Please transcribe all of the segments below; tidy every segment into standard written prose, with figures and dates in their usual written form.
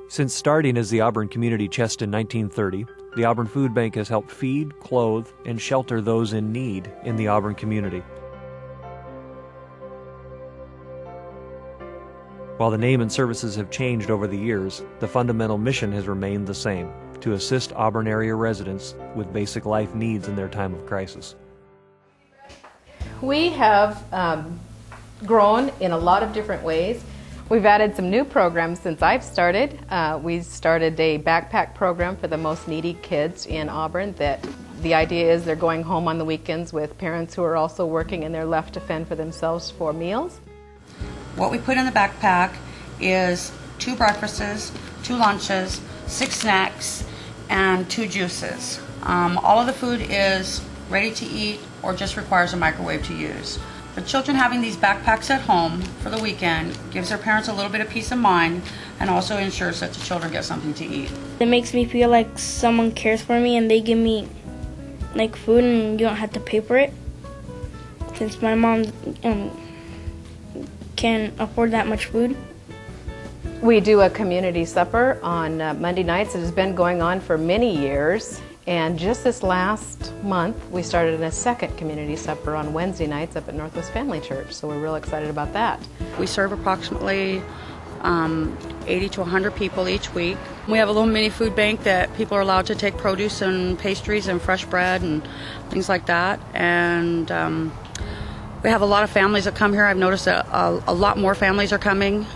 Since starting as the Auburn Community Chest in 1930, the Auburn Food Bank has helped feed, clothe, and shelter those in need in the Auburn community. While the name and services have changed over the years, the fundamental mission has remained the same: to assist Auburn area residents with basic life needs in their time of crisis. We have grown in a lot of different ways. We've added some new programs since I've started. We started a backpack program for the most needy kids in Auburn. That the idea is they're going home on the weekends with parents who are also working, and they're left to fend for themselves for meals. What we put in the backpack is 2 breakfasts, 2 lunches, 6 snacks, and 2 juices. All of the food is ready to eat or just requires a microwave to use. The children having these backpacks at home for the weekend gives their parents a little bit of peace of mind and also ensures that the children get something to eat. It makes me feel like someone cares for me and they give me like food and you don't have to pay for it, since my mom can't afford that much food. We do a community supper on Monday nights. It has been going on for many years. And just this last month, we started a second community supper on Wednesday nights up at Northwest Family Church, so we're real excited about that. We serve approximately 80 to 100 people each week. We have a little mini food bank that people are allowed to take produce and pastries and fresh bread and things like that. And we have a lot of families that come here. I've noticed that a lot more families are coming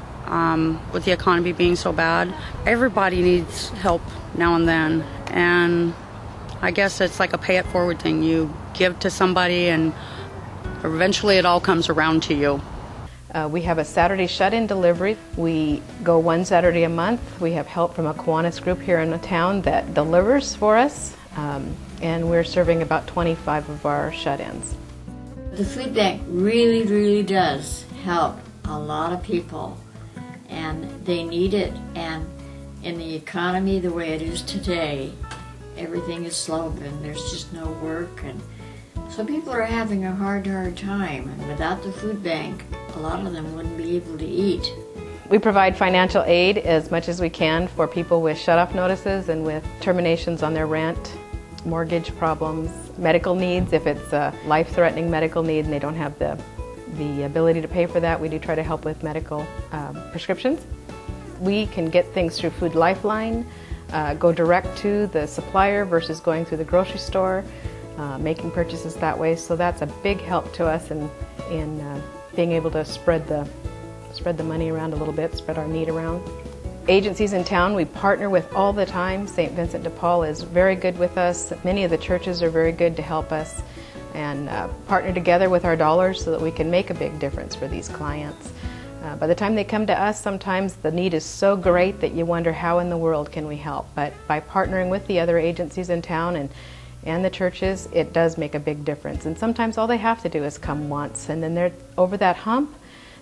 with the economy being so bad. Everybody needs help now and then, and I guess it's like a pay it forward thing. You give to somebody and eventually it all comes around to you. We have a Saturday shut-in delivery. We go one Saturday a month. We have help from a Kiwanis group here in the town that delivers for us, and we're serving about 25 of our shut-ins. The food bank really, really does help a lot of people, and they need it. And in the economy the way it is today, everything is slow and there's just no work, and so people are having a hard time, and without the food bank a lot of them wouldn't be able to eat. We provide financial aid as much as we can for people with shut-off notices and with terminations on their rent, mortgage problems, medical needs. If it's a life-threatening medical need and they don't have the ability to pay for that, we do try to help with medical prescriptions. We can get things through Food Lifeline, go direct to the supplier versus going through the grocery store, making purchases that way. So that's a big help to us in being able to spread the money around a little bit, spread our need around. Agencies in town we partner with all the time. St. Vincent de Paul is very good with us. Many of the churches are very good to help us and partner together with our dollars so that we can make a big difference for these clients. By the time they come to us, sometimes the need is so great that you wonder how in the world can we help. But by partnering with the other agencies in town and the churches, it does make a big difference. And sometimes all they have to do is come once, and then they're over that hump,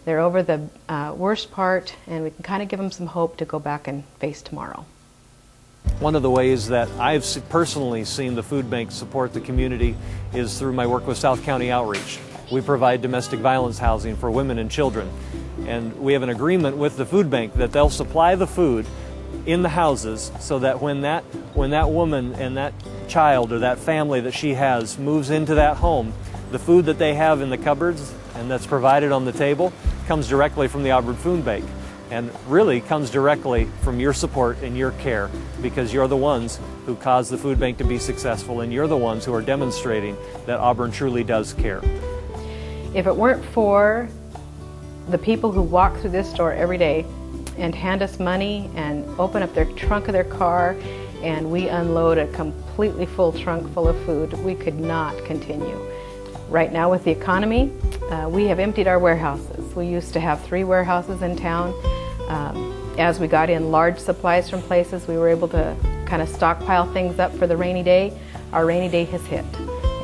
they're over the worst part, and we can kind of give them some hope to go back and face tomorrow. One of the ways that I've personally seen the food bank support the community is through my work with South County Outreach. We provide domestic violence housing for women and children, and we have an agreement with the food bank that they'll supply the food in the houses so that when that woman and that child or that family that she has moves into that home, the food that they have in the cupboards and that's provided on the table comes directly from the Auburn Food Bank, and really comes directly from your support and your care, because you're the ones who caused the food bank to be successful, and you're the ones who are demonstrating that Auburn truly does care. If it weren't for the people who walk through this store every day and hand us money and open up their trunk of their car and we unload a completely full trunk full of food, we could not continue. Right now with the economy, we have emptied our warehouses. We used to have 3 warehouses in town. As we got in large supplies from places, we were able to kind of stockpile things up for the rainy day. Our rainy day has hit,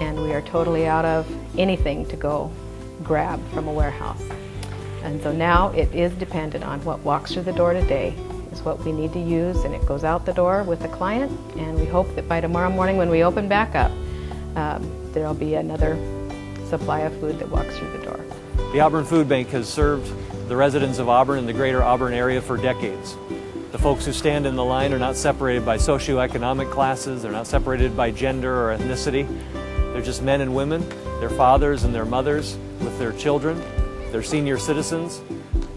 and we are totally out of anything to go grab from a warehouse. And so now it is dependent on what walks through the door today is what we need to use, and it goes out the door with the client, and we hope that by tomorrow morning when we open back up, there'll be another supply of food that walks through the door. The Auburn Food Bank has served the residents of Auburn and the greater Auburn area for decades. The folks who stand in the line are not separated by socioeconomic classes, they're not separated by gender or ethnicity. They're just men and women, their fathers and their mothers with their children, they're senior citizens.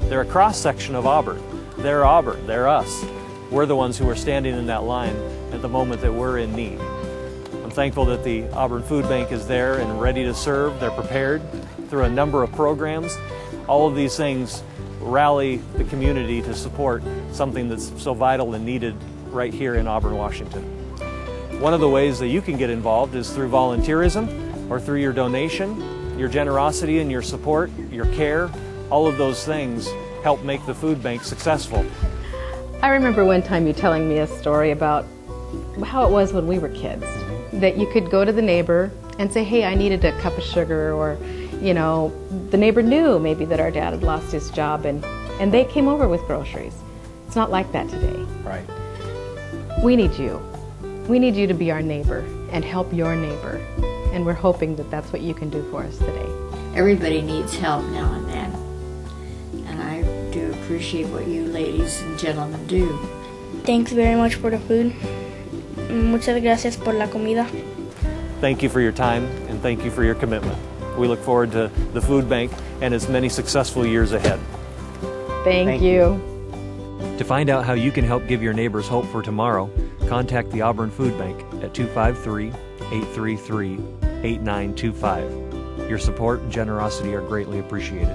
They're a cross-section of Auburn. They're Auburn, they're us. We're the ones who are standing in that line at the moment that we're in need. I'm thankful that the Auburn Food Bank is there and ready to serve. They're prepared through a number of programs. All of these things rally the community to support something that's so vital and needed right here in Auburn, Washington. One of the ways that you can get involved is through volunteerism or through your donation, your generosity and your support, your care. All of those things help make the food bank successful. I remember one time you telling me a story about how it was when we were kids, that you could go to the neighbor and say, hey, I needed a cup of sugar, or, you know, the neighbor knew maybe that our dad had lost his job and they came over with groceries. It's not like that today. Right. We need you. We need you to be our neighbor and help your neighbor. And we're hoping that that's what you can do for us today. Everybody needs help now and then. And I do appreciate what you ladies and gentlemen do. Thanks very much for the food. Muchas gracias por la comida. Thank you for your time and thank you for your commitment. We look forward to the food bank and its many successful years ahead. Thank you. To find out how you can help give your neighbors hope for tomorrow, contact the Auburn Food Bank at 253-833-8925. Your support and generosity are greatly appreciated.